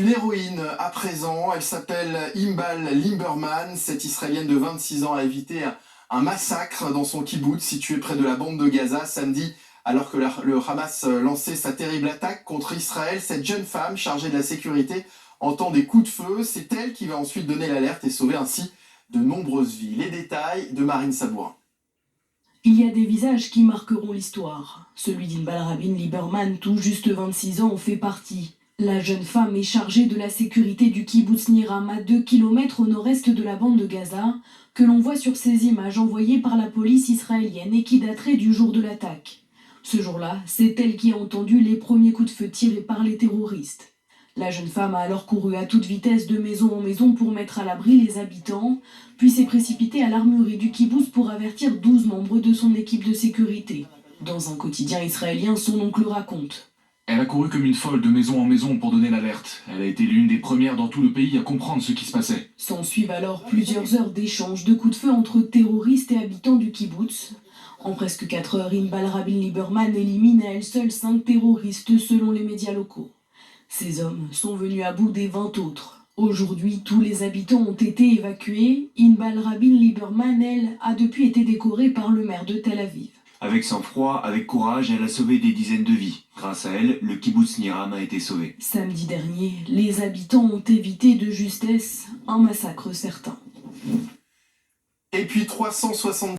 Une héroïne à présent, elle s'appelle Imbal Limberman. Cette Israélienne de 26 ans a évité un massacre dans son kibboutz situé près de la bande de Gaza samedi. Alors que le Hamas lançait sa terrible attaque contre Israël, cette jeune femme chargée de la sécurité entend des coups de feu. C'est elle qui va ensuite donner l'alerte et sauver ainsi de nombreuses vies. Les détails de Marine Sabourin. Il y a des visages qui marqueront l'histoire. Celui d'Inbal Rabin Lieberman, tout juste 26 ans, en fait partie. La jeune femme est chargée de la sécurité du kibboutz Niram à 2 km au nord-est de la bande de Gaza, que l'on voit sur ces images envoyées par la police israélienne et qui dateraient du jour de l'attaque. Ce jour-là, c'est elle qui a entendu les premiers coups de feu tirés par les terroristes. La jeune femme a alors couru à toute vitesse de maison en maison pour mettre à l'abri les habitants, puis s'est précipitée à l'armurerie du kibboutz pour avertir 12 membres de son équipe de sécurité. Dans un quotidien israélien, son oncle raconte. Elle a couru comme une folle de maison en maison pour donner l'alerte. Elle a été l'une des premières dans tout le pays à comprendre ce qui se passait. S'ensuivent alors plusieurs heures d'échanges de coups de feu entre terroristes et habitants du kibboutz. En presque 4 heures, Imbal Rabin Lieberman élimine à elle seule 5 terroristes selon les médias locaux. Ces hommes sont venus à bout des 20 autres. Aujourd'hui, tous les habitants ont été évacués. Imbal Rabin Lieberman, elle, a depuis été décorée par le maire de Tel Aviv. Avec sang-froid, avec courage, elle a sauvé des dizaines de vies. Grâce à elle, le kibboutz Niram a été sauvé. Samedi dernier, les habitants ont évité de justesse un massacre certain. Et puis 360